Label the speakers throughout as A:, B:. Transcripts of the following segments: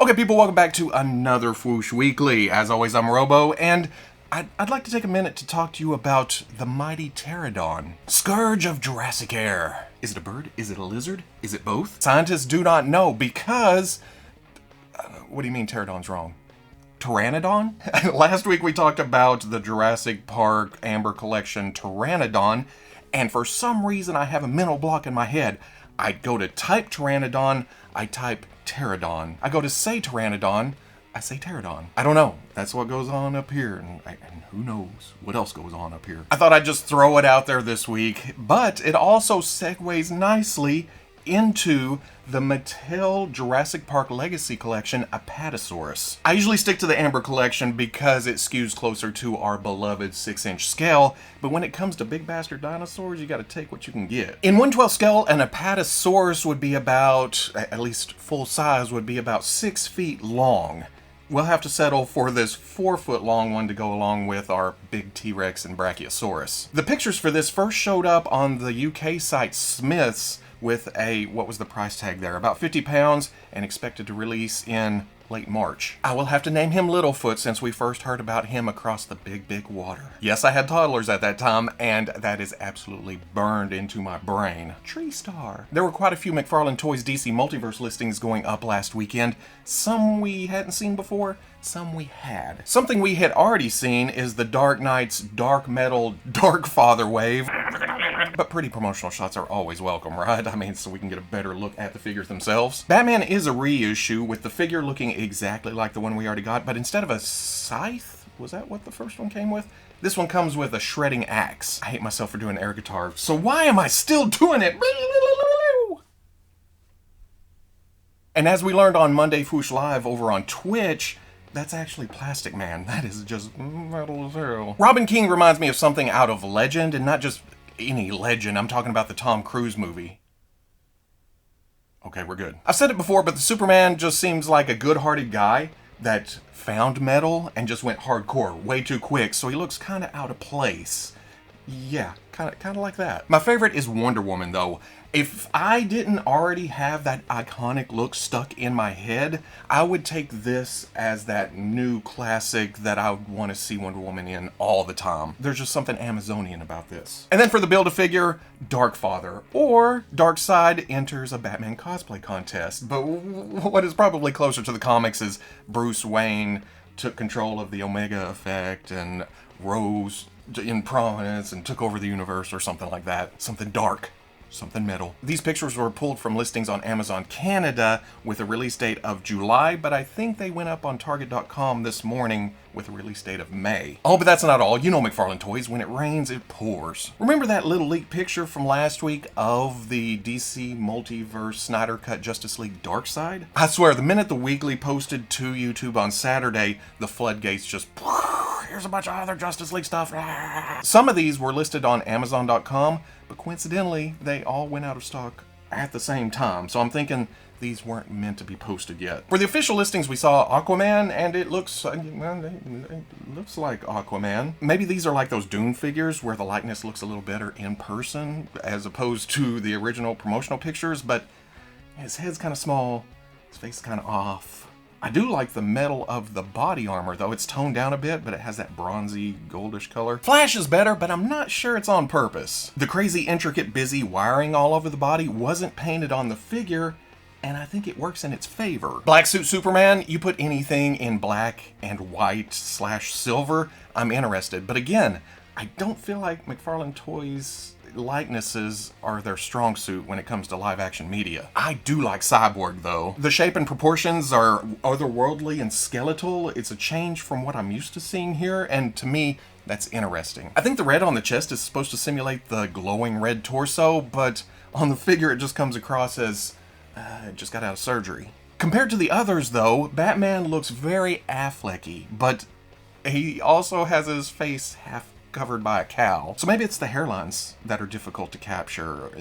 A: Okay, people, welcome back to another Whoosh Weekly. As always, I'm Robo, and I'd like to take a minute to talk to you about the mighty pterodon. Scourge of Jurassic Air. Is it a bird? Is it a lizard? Is it both? Scientists do not know because... what do you mean pterodon's wrong? Pteranodon? Last week we talked about the Jurassic Park Amber Collection Pteranodon, and for some reason I have a mental block in my head. I go to type Pteranodon, I type pterodon. I go to say Pteranodon, I say pterodon. I don't know. That's what goes on up here, and who knows what else goes on up here. I thought I'd just throw it out there this week, but it also segues nicely into the Mattel Jurassic Park Legacy Collection Apatosaurus. I usually stick to the Amber Collection because it skews closer to our beloved 6-inch scale, but when it comes to big bastard dinosaurs, you gotta take what you can get. In 1/12 scale, an Apatosaurus would be about, at least full size, would be about 6 feet long. We'll have to settle for this 4-foot long one to go along with our big T-Rex and Brachiosaurus. The pictures for this first showed up on the UK site Smith's with a, what was the price tag there? About £50 and expected to release in late March. I will have to name him Littlefoot since we first heard about him across the big water. Yes, I had toddlers at that time, and that is absolutely burned into my brain. Tree Star. There were quite a few McFarlane Toys DC Multiverse listings going up last weekend. Some we hadn't seen before, some we had. Something we had already seen is the Dark Knight's Dark Metal Darkfather wave. But pretty promotional shots are always welcome, right? I mean, so we can get a better look at the figures themselves. Batman is a reissue with the figure looking exactly like the one we already got, but instead of a scythe, was that what the first one came with? This one comes with a shredding axe. I hate myself for doing air guitar, so why am I still doing it? And as we learned on Monday Whoosh Live over on Twitch, that's actually Plastic Man. That is just metal as hell. Robin King reminds me of something out of Legend, and not just any legend. I'm talking about the Tom Cruise movie. Okay, we're good. I've said it before, but the Superman just seems like a good-hearted guy that found metal and just went hardcore way too quick, so he looks kind of out of place. Yeah, kind of like that. My favorite is Wonder Woman, though. If I didn't already have that iconic look stuck in my head, I would take this as that new classic that I would want to see Wonder Woman in all the time. There's just something Amazonian about this. And then for the Build-A-Figure, Darkfather, or Darkseid enters a Batman cosplay contest. But what is probably closer to the comics is Bruce Wayne took control of the Omega Effect and rose in prominence and took over the universe or something like that. Something dark. Something metal. These pictures were pulled from listings on Amazon Canada with a release date of July, but I think they went up on Target.com this morning with a release date of May. Oh, but that's not all. You know McFarlane Toys, when it rains, it pours. Remember that little leaked picture from last week of the DC Multiverse Snyder Cut Justice League Darkseid? I swear, the minute the weekly posted to YouTube on Saturday, the floodgates just... here's a bunch of other Justice League stuff. Some of these were listed on Amazon.com, but coincidentally, they all went out of stock at the same time. So I'm thinking these weren't meant to be posted yet. For the official listings, we saw Aquaman, and it looks like Aquaman. Maybe these are like those Dune figures where the likeness looks a little better in person as opposed to the original promotional pictures, but his head's kind of small, his face is kind of off. I do like the metal of the body armor, though. It's toned down a bit, but it has that bronzy, goldish color. Flash is better, but I'm not sure it's on purpose. The crazy, intricate, busy wiring all over the body wasn't painted on the figure, and I think it works in its favor. Black Suit Superman, you put anything in black and white / silver, I'm interested. But again, I don't feel like McFarlane Toys likenesses are their strong suit when it comes to live action media. I do like Cyborg, though. The shape and proportions are otherworldly and skeletal. It's a change from what I'm used to seeing here, and to me, that's interesting. I think the red on the chest is supposed to simulate the glowing red torso, but on the figure it just comes across as it just got out of surgery. Compared to the others, though, Batman looks very Affleck-y, but he also has his face half covered by a cowl. So maybe it's the hairlines that are difficult to capture,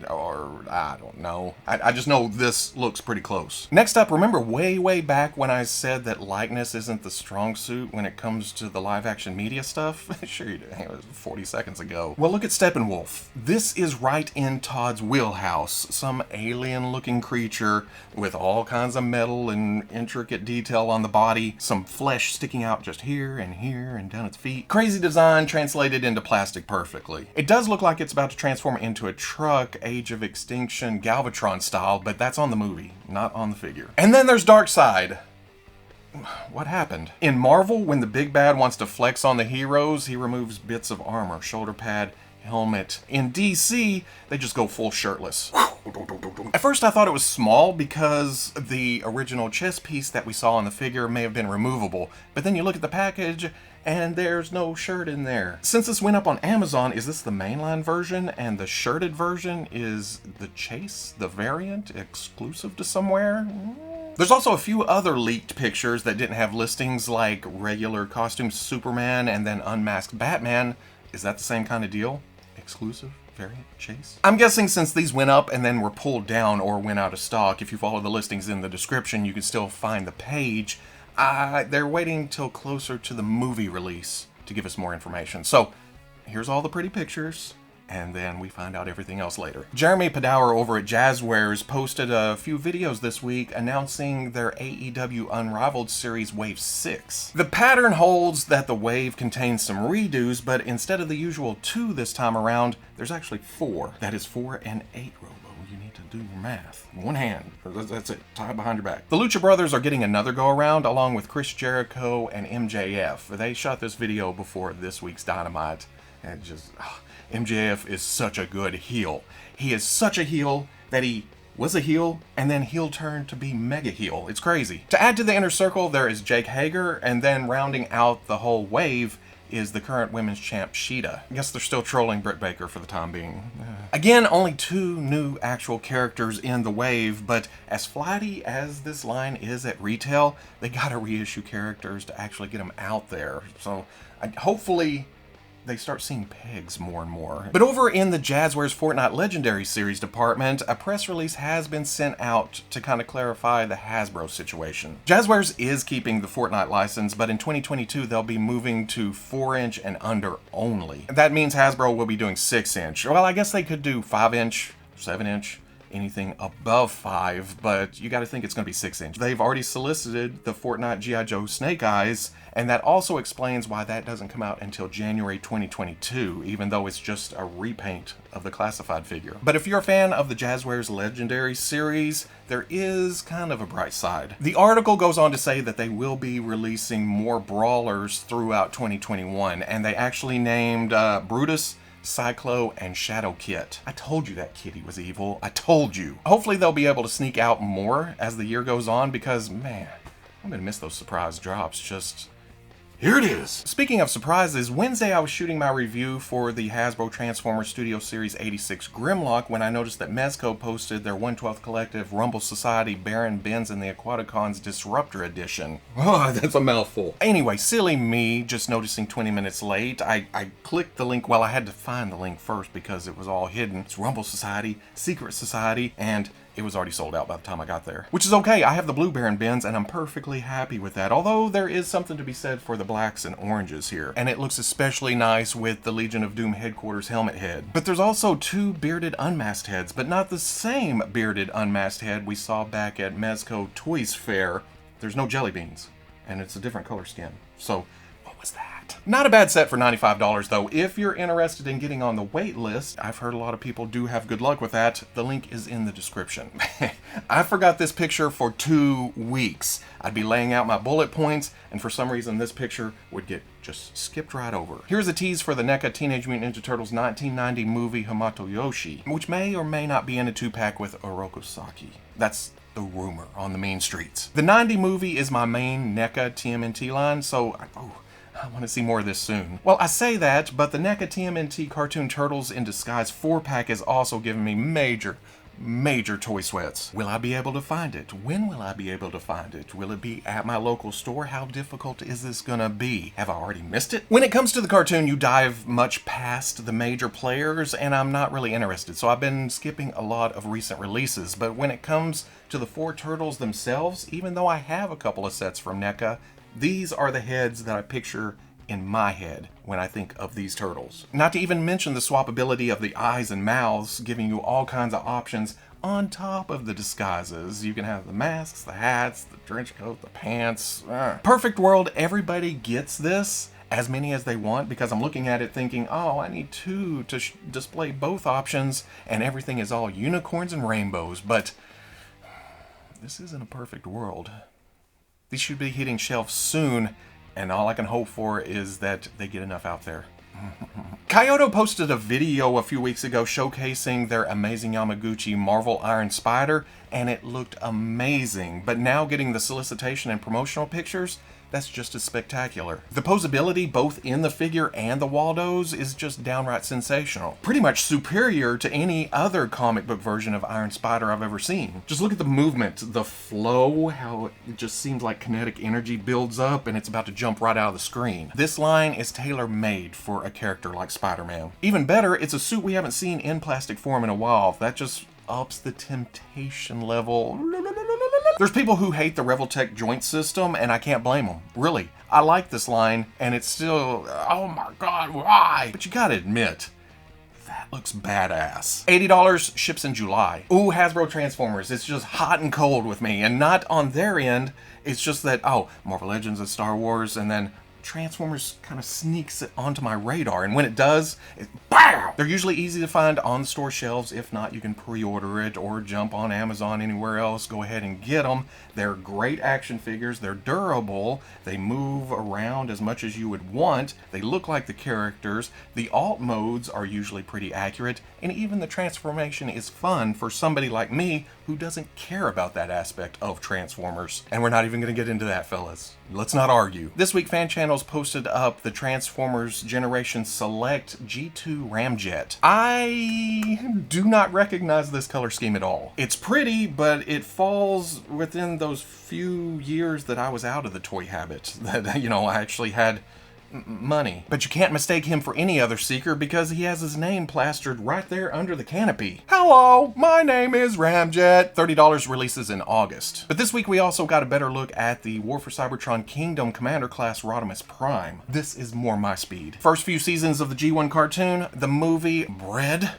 A: or I don't know. I just know this looks pretty close. Next up, remember way back when I said that likeness isn't the strong suit when it comes to the live action media stuff? Sure you do. It was 40 seconds ago. Well, look at Steppenwolf. This is right in Todd's wheelhouse. Some alien looking creature with all kinds of metal and intricate detail on the body, some flesh sticking out just here and down its feet. Crazy design translated into plastic perfectly. It does look like it's about to transform into a truck, Age of Extinction, Galvatron style, but that's on the movie, not on the figure. And then there's Darkseid. What happened? In Marvel, when the big bad wants to flex on the heroes, he removes bits of armor, shoulder pad, helmet. In DC, they just go full shirtless. At first I thought it was small because the original chest piece that we saw on the figure may have been removable, but then you look at the package and there's no shirt in there. Since this went up on Amazon, is this the mainline version and the shirted version is the Chase, the variant, exclusive to somewhere? There's also a few other leaked pictures that didn't have listings, like regular costume Superman and then unmasked Batman. Is that the same kind of deal? Exclusive variant Chase? I'm guessing since these went up and then were pulled down or went out of stock, if you follow the listings in the description, you can still find the page. They're waiting till closer to the movie release to give us more information. So here's all the pretty pictures, and then we find out everything else later. Jeremy Padower over at Jazwares posted a few videos this week announcing their AEW Unrivaled series Wave 6. The pattern holds that the wave contains some redos, but instead of the usual 2 this time around, there's actually 4. That is 4 and 8, Robo. You need to do your math. One hand. That's it. Tie it behind your back. The Lucha Brothers are getting another go around along with Chris Jericho and MJF. They shot this video before this week's Dynamite, and just... MJF is such a good heel. He is such a heel that he was a heel and then heel turned to be mega heel. It's crazy. To add to the inner circle, there is Jake Hager, and then rounding out the whole wave is the current women's champ Sheeta. I guess they're still trolling Britt Baker for the time being. Again, only 2 new actual characters in the wave, but as flighty as this line is at retail, they gotta reissue characters to actually get them out there. So hopefully they start seeing pegs more and more. But over in the Jazwares Fortnite Legendary Series department, a press release has been sent out to kind of clarify the Hasbro situation. Jazwares is keeping the Fortnite license, but in 2022 they'll be moving to 4-inch and under only. That means Hasbro will be doing 6-inch. Well, I guess they could do 5-inch, 7-inch, anything above 5, but you gotta think it's gonna be 6-inch. They've already solicited the Fortnite G.I. Joe Snake Eyes, and that also explains why that doesn't come out until January 2022, even though it's just a repaint of the classified figure. But if you're a fan of the Jazwares Legendary series, there is kind of a bright side. The article goes on to say that they will be releasing more brawlers throughout 2021, and they actually named Brutus, Cyclo, and Shadow Kit. I told you that kitty was evil. I told you. Hopefully they'll be able to sneak out more as the year goes on, because man, I'm gonna miss those surprise drops. Just here it is. Speaking of surprises, Wednesday I was shooting my review for the Hasbro Transformers Studio Series 86 Grimlock when I noticed that Mezco posted their 1/12 Collective Rumble Society Baron Benz and the Aquaticons Disruptor Edition. Oh, that's a mouthful. Anyway, silly me, just noticing 20 minutes late. I clicked the link. Well, I had to find the link first because it was all hidden. It's Rumble Society, Secret Society, and it was already sold out by the time I got there. Which is okay, I have the blue Baron Bins and I'm perfectly happy with that, although there is something to be said for the blacks and oranges here. And it looks especially nice with the Legion of Doom headquarters helmet head. But there's also 2 bearded unmasked heads, but not the same bearded unmasked head we saw back at Mezco Toys Fair. There's no jelly beans, and it's a different color skin. So, what was that? Not a bad set for $95 though. If you're interested in getting on the wait list, I've heard a lot of people do have good luck with that. The link is in the description. I forgot this picture for 2 weeks. I'd be laying out my bullet points, and for some reason this picture would get just skipped right over. Here's a tease for the NECA Teenage Mutant Ninja Turtles 1990 movie Hamato Yoshi, which may or may not be in a 2-pack with Oroku Saki. That's the rumor on the mean streets. The 90 movie is my main NECA TMNT line, so I want to see more of this soon. Well, I say that, but the NECA TMNT Cartoon Turtles in Disguise 4-pack is also giving me major major toy sweats. Will I be able to find it? When will I be able to find it? Will it be at my local store? How difficult is this gonna be? Have I already missed it? When it comes to the cartoon, you dive much past the major players, and I'm not really interested, so I've been skipping a lot of recent releases. But when it comes to the 4 turtles themselves, even though I have a couple of sets from NECA, these are the heads that I picture in my head when I think of these turtles. Not to even mention the swappability of the eyes and mouths, giving you all kinds of options on top of the disguises. You can have the masks, the hats, the trench coat, the pants. Perfect world, everybody gets this, as many as they want, because I'm looking at it thinking, oh, I need 2 to display both options, and everything is all unicorns and rainbows, but this isn't a perfect world. These should be hitting shelves soon, and all I can hope for is that they get enough out there. Kaiyodo posted a video a few weeks ago showcasing their amazing Yamaguchi Marvel Iron Spider, and it looked amazing. But now getting the solicitation and promotional pictures, that's just as spectacular. The posability both in the figure and the Waldos is just downright sensational. Pretty much superior to any other comic book version of Iron Spider I've ever seen. Just look at the movement, the flow, how it just seems like kinetic energy builds up and it's about to jump right out of the screen. This line is tailor-made for a character like Spider-Man. Even better, it's a suit we haven't seen in plastic form in a while. That just ups the temptation level. There's people who hate the Revoltech joint system, and I can't blame them. Really. I like this line, and it's still, oh my god, why? But you gotta admit, that looks badass. $80 ships in July. Ooh, Hasbro Transformers. It's just hot and cold with me, and not on their end. It's just that, oh, Marvel Legends and Star Wars, and then Transformers kind of sneaks it onto my radar, and when it does, BAM! They're usually easy to find on the store shelves. If not, you can pre-order it or jump on Amazon, anywhere else. Go ahead and get them. They're great action figures. They're durable. They move around as much as you would want. They look like the characters. The alt modes are usually pretty accurate, and even the transformation is fun for somebody like me who doesn't care about that aspect of Transformers. And we're not even going to get into that, fellas. Let's not argue. This week, fan channels posted up the Transformers Generation Select G2 Ramjet. I do not recognize this color scheme at all. It's pretty, but it falls within those few years that I was out of the toy habit. That, you know, I actually had money. But you can't mistake him for any other seeker because he has his name plastered right there under the canopy. Hello, my name is Ramjet. $30 releases in August. But this week we also got a better look at the War for Cybertron Kingdom Commander class Rodimus Prime. This is more my speed. First few seasons of the G1 cartoon, the movie, bread,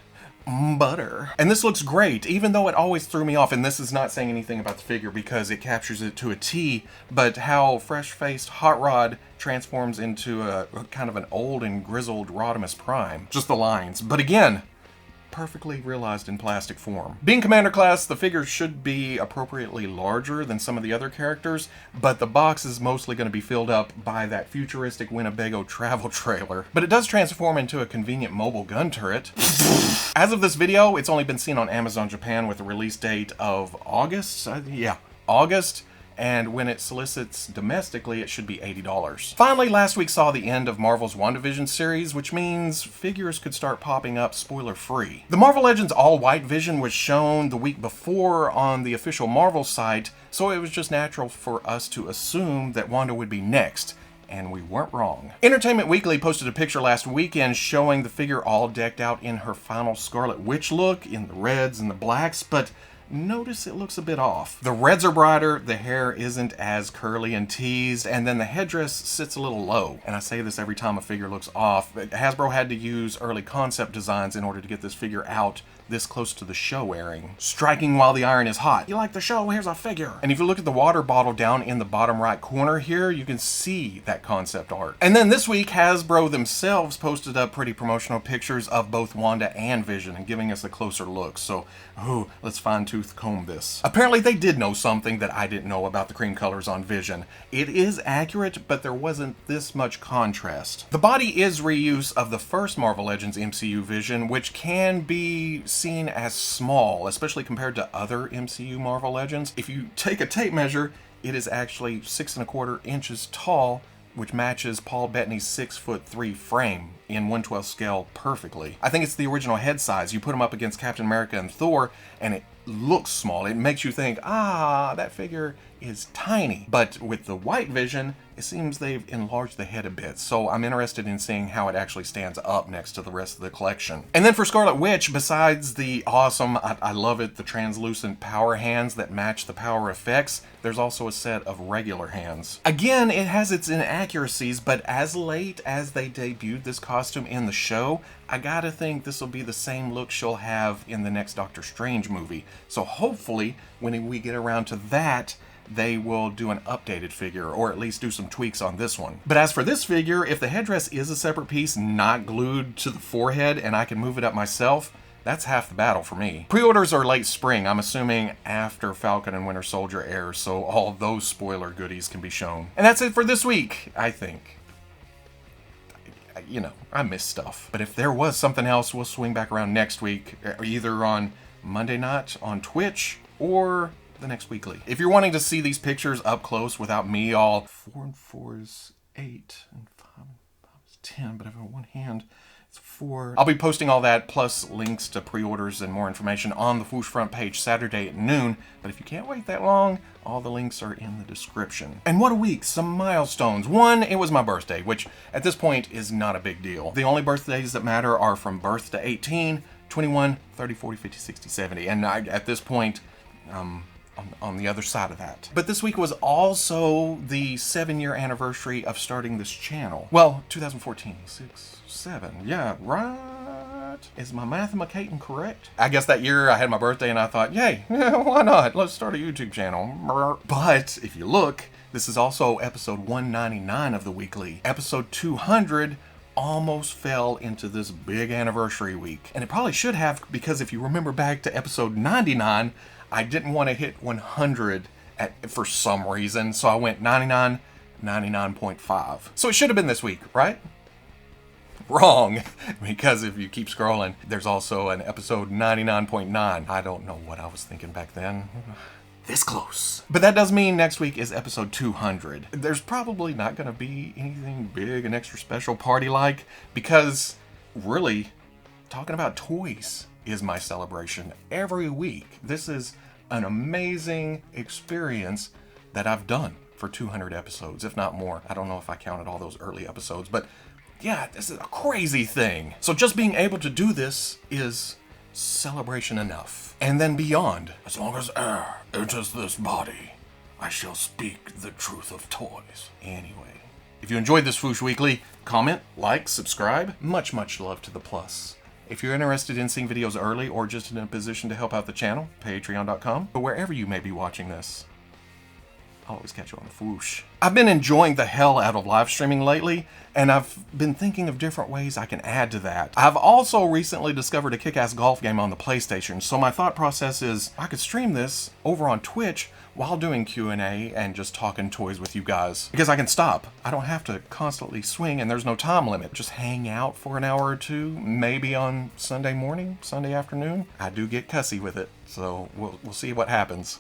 A: butter. And this looks great, even though it always threw me off, and this is not saying anything about the figure because it captures it to a T, but how fresh-faced Hot Rod transforms into a kind of an old and grizzled Rodimus Prime. Just the lines. But again, perfectly realized in plastic form. Being Commander class, the figure should be appropriately larger than some of the other characters, but the box is mostly going to be filled up by that futuristic Winnebago travel trailer. But it does transform into a convenient mobile gun turret. As of this video, it's only been seen on Amazon Japan with a release date of August? August. And when it solicits domestically, it should be $80. Finally, last week saw the end of Marvel's WandaVision series, which means figures could start popping up spoiler-free. The Marvel Legends All-White Vision was shown the week before on the official Marvel site, so it was just natural for us to assume that Wanda would be next. And we weren't wrong. Entertainment Weekly posted a picture last weekend showing the figure all decked out in her final Scarlet Witch look, in the reds and the blacks, but notice it looks a bit off. The reds are brighter, the hair isn't as curly and teased, and then the headdress sits a little low. And I say this every time a figure looks off. Hasbro had to use early concept designs in order to get this figure out this close to the show airing. Striking while the iron is hot. You like the show? Here's a figure. And if you look at the water bottle down in the bottom right corner here, you can see that concept art. And then this week, Hasbro themselves posted up pretty promotional pictures of both Wanda and Vision and giving us a closer look. So, let's fine-tooth comb this. Apparently they did know something that I didn't know about the cream colors on Vision. It is accurate, but there wasn't this much contrast. The body is reuse of the first Marvel Legends MCU Vision, which can be seen as small, especially compared to other MCU Marvel Legends. If you take a tape measure, it is actually 6¼ inches tall, which matches Paul Bettany's 6'3" frame in 1/12 scale perfectly. I think it's the original head size. You put him up against Captain America and Thor, and it looks small. It makes you think, that figure is tiny. But with the white vision, it seems they've enlarged the head a bit. So I'm interested in seeing how it actually stands up next to the rest of the collection. And then for Scarlet Witch, besides the awesome, I love it, the translucent power hands that match the power effects, there's also a set of regular hands. Again, it has its inaccuracies, but as late as they debuted this costume in the show, I gotta think this will be the same look she'll have in the next Doctor Strange movie. So hopefully, when we get around to that, they will do an updated figure, or at least do some tweaks on this one. But as for this figure, if the headdress is a separate piece, not glued to the forehead, and I can move it up myself, that's half the battle for me. Pre-orders are late spring, I'm assuming after Falcon and Winter Soldier airs, so all those spoiler goodies can be shown. And that's it for this week, I think. You know, I miss stuff. But if there was something else, we'll swing back around next week, either on Monday night on Twitch, or the next weekly. If you're wanting to see these pictures up close without me all 4 and 4 is 8 and 5 and 5 is 10, but if I have one hand, it's 4. I'll be posting all that plus links to pre-orders and more information on the Fwoosh front page Saturday at noon. But if you can't wait that long, all the links are in the description. And what a week, some milestones. One, it was my birthday, which at this point is not a big deal. The only birthdays that matter are from birth to 18, 21, 30, 40, 50, 60, 70. And at this point, on the other side of that. But this week was also the 7-year anniversary of starting this channel. Well, 2014, 6, 7, yeah, right? Is my mathemacating correct? I guess that year I had my birthday and I thought, yay, why not? Let's start a YouTube channel. But if you look, this is also episode 199 of the weekly. Episode 200 almost fell into this big anniversary week. And it probably should have, because if you remember back to episode 99, I didn't want to hit 100 for some reason, so I went 99, 99.5. So it should have been this week, right? Wrong, because if you keep scrolling, there's also an episode 99.9. I don't know what I was thinking back then. This close. But that does mean next week is episode 200. There's probably not going to be anything big and extra special party-like, because really, talking about toys is my celebration every week. This is an amazing experience that I've done for 200 episodes, if not more. I don't know if I counted all those early episodes, but yeah, this is a crazy thing. So just being able to do this is celebration enough. And then beyond, as long as air enters this body, I shall speak the truth of toys. Anyway, if you enjoyed this Fwoosh Weekly, comment, like, subscribe. Much, much love to the plus. If you're interested in seeing videos early or just in a position to help out the channel, patreon.com. But wherever you may be watching this, I'll always catch you on the Fwoosh. I've been enjoying the hell out of live streaming lately, and I've been thinking of different ways I can add to that. I've also recently discovered a kick-ass golf game on the PlayStation, so my thought process is I could stream this over on Twitch while doing Q&A and just talking toys with you guys. Because I can stop. I don't have to constantly swing, and there's no time limit. Just hang out for an hour or two, maybe on Sunday morning, Sunday afternoon. I do get cussy with it, so we'll see what happens.